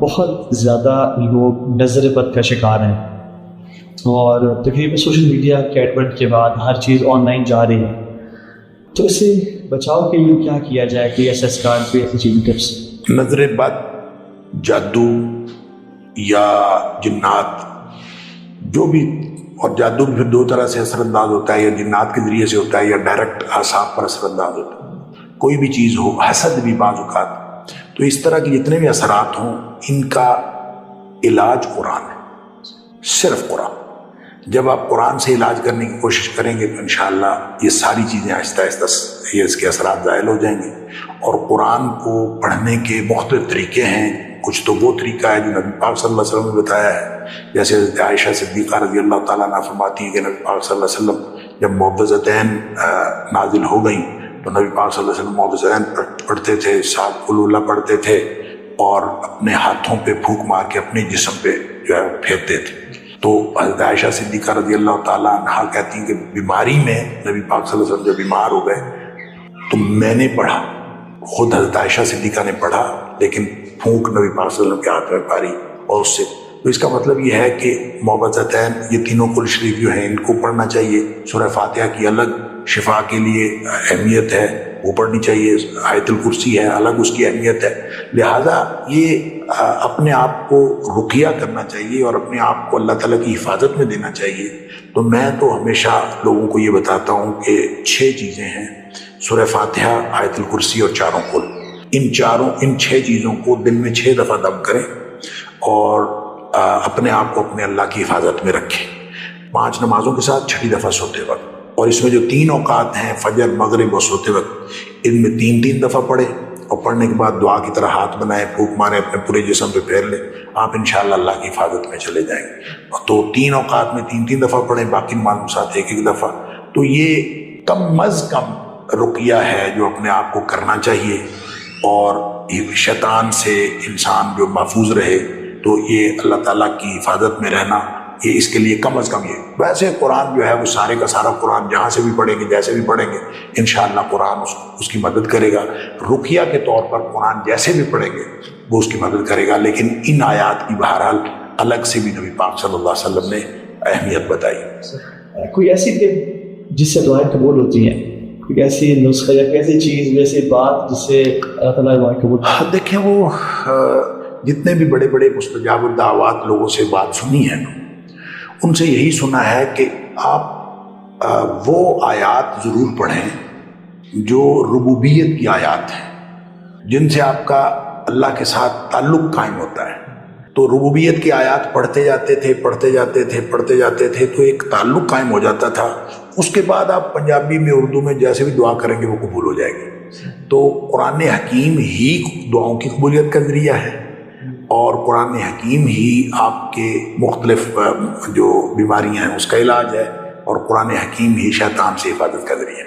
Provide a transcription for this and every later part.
بہت زیادہ لوگ نظر بد کا شکار ہیں، اور تقریباً سوشل میڈیا کے ایڈونٹ کے بعد ہر چیز آن لائن جا رہی ہے، تو اسے بچاؤ کے لیے کیا کیا جائے؟ کوئی ایسا اسکار پہ ایسی چیزیں ٹپس؟ نظر بد، جادو یا جنات جو بھی، اور جادو بھی پھر دو طرح سے اثر انداز ہوتا ہے، یا جنات کے ذریعے سے ہوتا ہے یا ڈائریکٹ اعصاب پر اثر انداز ہوتا ہے، کوئی بھی چیز ہو، حسد بھی بعض اوقات، تو اس طرح کے جتنے بھی اثرات ہوں ان کا علاج قرآن ہے، صرف قرآن۔ جب آپ قرآن سے علاج کرنے کی کوشش کریں گے تو انشاءاللہ یہ ساری چیزیں آہستہ آہستہ یہ اس کے اثرات زائل ہو جائیں گے۔ اور قرآن کو پڑھنے کے مختلف طریقے ہیں، کچھ تو وہ طریقہ ہے جو نبی پاک صلی اللہ علیہ وسلم نے بتایا ہے، جیسے حضرت عائشہ صدیقہ رضی اللہ تعالیٰ عنہا فرماتی ہیں کہ نبی پاک صلی اللہ علیہ وسلم جب معوذتین نازل ہو گئیں تو نبی پاک صلی اللہ علیہ وسلم معوذتین پڑھتے تھے، ساتھ قل اللہ پڑھتے تھے، اور اپنے ہاتھوں پہ پھونک مار کے اپنے جسم پہ جو ہے پھینکتے تھے۔ تو حضرت عائشہ صدیقہ رضی اللہ تعالیٰ عنہا کہتی ہیں کہ بیماری میں نبی پاک صلی اللہ علیہ وسلم جب بیمار ہو گئے تو میں نے پڑھا، خود حضرت عائشہ صدیقہ نے پڑھا، لیکن پھونک نبی پاک صلی اللہ علیہ وسلم کے ہاتھ میں پاری، اور اس سے تو اس کا مطلب یہ ہے کہ معوذتین یہ تینوں قل شریف جو ہیں ان کو پڑھنا چاہیے۔ سورہ فاتحہ کی الگ شفا کے لیے اہمیت ہے، وہ پڑھنی چاہیے، آیت الکرسی ہے الگ اس کی اہمیت ہے، لہٰذا یہ اپنے آپ کو رقیہ کرنا چاہیے اور اپنے آپ کو اللہ تعالیٰ کی حفاظت میں دینا چاہیے۔ تو میں تو ہمیشہ لوگوں کو یہ بتاتا ہوں کہ 6 چیزیں ہیں، سورہ فاتحہ، آیت الکرسی اور چاروں قل، ان 6 چیزوں کو دن میں 6 دفعہ دم کریں اور اپنے آپ کو اپنے اللہ کی حفاظت میں رکھیں 5 نمازوں کے ساتھ، 6 دفعہ سوتے وقت۔ اور اس میں جو 3 اوقات ہیں، فجر، مغرب اور سوتے وقت، ان میں 3 دفعہ پڑھیں، اور پڑھنے کے بعد دعا کی طرح ہاتھ بنائیں، پھونک ماریں، اپنے پورے جسم پہ پھیر لیں، آپ انشاءاللہ اللہ کی حفاظت میں چلے جائیں گے۔ تو 3 اوقات میں 3 دفعہ پڑھیں، باقی نمازوں کے ساتھ 1 دفعہ۔ تو یہ کم از کم رقیہ ہے جو اپنے آپ کو کرنا چاہیے، اور شیطان سے انسان جو محفوظ رہے، تو یہ اللہ تعالیٰ کی حفاظت میں رہنا، یہ اس کے لیے کم از کم یہ۔ ویسے قرآن جو ہے وہ سارے کا سارا قرآن جہاں سے بھی پڑھیں گے، جیسے بھی پڑھیں گے، انشاءاللہ قرآن اس کی مدد کرے گا۔ رقیہ کے طور پر قرآن جیسے بھی پڑھیں گے وہ اس کی مدد کرے گا، لیکن ان آیات کی بہرحال الگ سے بھی نبی پاک صلی اللہ علیہ وسلم نے اہمیت بتائی۔ کوئی ایسی ٹپ جس سے دعائیں قبول ہوتی ہیں، کوئی ایسی نسخہ یا ایسی چیز، ویسی بات جس سے اللہ تعالیٰ دعائیں قبول؟ دیکھیں، وہ جتنے بھی بڑے بڑے مستجاب الدعوات لوگوں سے بات سنی ہے، ان سے یہی سنا ہے کہ آپ وہ آیات ضرور پڑھیں جو ربوبیت کی آیات ہیں، جن سے آپ کا اللہ کے ساتھ تعلق قائم ہوتا ہے۔ تو ربوبیت کی آیات پڑھتے جاتے تھے تو ایک تعلق قائم ہو جاتا تھا۔ اس کے بعد آپ پنجابی میں، اردو میں جیسے بھی دعا کریں گے وہ قبول ہو جائے گی۔ تو قرآن حکیم ہی دعاؤں کی قبولیت کا ذریعہ ہے، اور قرآن حکیم ہی آپ کے مختلف جو بیماریاں ہیں اس کا علاج ہے، اور قرآن حکیم ہی شیطان سے حفاظت کا ذریعہ ہے۔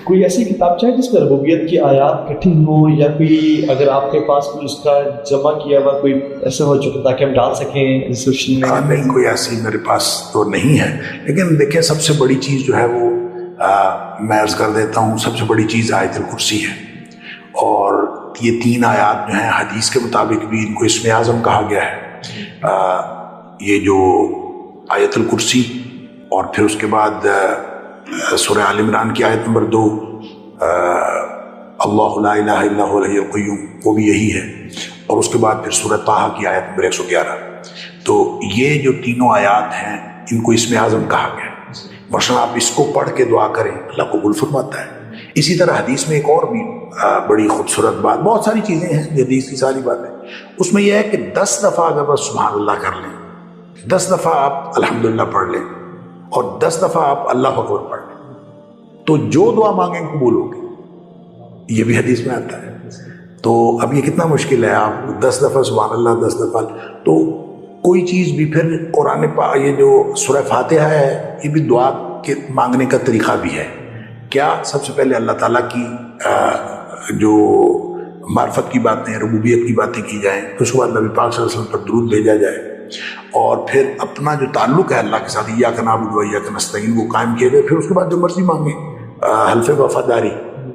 کوئی ایسی کتاب چاہے جس میں ربوبیت کی آیات کٹھی ہوں، یا کوئی اگر آپ کے پاس کوئی اس کا جمع کیا ہوا کوئی ایسا ہو چکا تاکہ ہم ڈال سکیں ڈسکرپشن میں؟ نہیں، کوئی ایسی میرے پاس تو نہیں ہے، لیکن دیکھیں سب سے بڑی چیز جو ہے وہ میں عرض کر دیتا ہوں، سب سے بڑی چیز آیت الکرسی ہے، اور یہ 3 آیات جو ہیں حدیث کے مطابق بھی ان کو اسم اعظم کہا گیا ہے۔ یہ جو آیت الکرسی، اور پھر اس کے بعد سورہ آل عمران کی آیت نمبر 2، اللہ لا الہ الا هو الحی القیوم، وہ بھی یہی ہے، اور اس کے بعد پھر سورہ طٰہٰ کی آیت نمبر 111۔ تو یہ جو تینوں آیات ہیں ان کو اسم اعظم کہا گیا ہے۔ مثلا آپ اس کو پڑھ کے دعا کریں، اللہ قبول فرماتا ہے۔ اسی طرح حدیث میں ایک اور بھی بڑی خوبصورت بات، بہت ساری چیزیں ہیں حدیث کی ساری باتیں، اس میں یہ ہے کہ 10 دفعہ اگر بس سبحان اللہ کر لیں، 10 دفعہ آپ الحمدللہ پڑھ لیں، اور 10 دفعہ آپ اللہ اکبر پڑھ لیں، تو جو دعا مانگیں قبول ہوگی۔ یہ بھی حدیث میں آتا ہے۔ تو اب یہ کتنا مشکل ہے، آپ 10 دفعہ سبحان اللہ، 10 دفعہ، تو کوئی چیز بھی پھر قرآن یہ جو سورہ فاتحہ ہے یہ بھی دعا کے مانگنے کا طریقہ بھی ہے۔ کیا سب سے پہلے اللہ تعالیٰ کی جو معرفت کی باتیں، ربوبیت کی باتیں کی جائیں، پھر اس کے بعد نبی پاک صلی اللہ علیہ وسلم پر درود بھیجا جائے، اور پھر اپنا جو تعلق ہے اللہ کے ساتھ، ایاک نعبد و ایاک نستعین، وہ قائم کیے جائے، پھر اس کے بعد جو مرضی مانگیں، حلف وفاداری،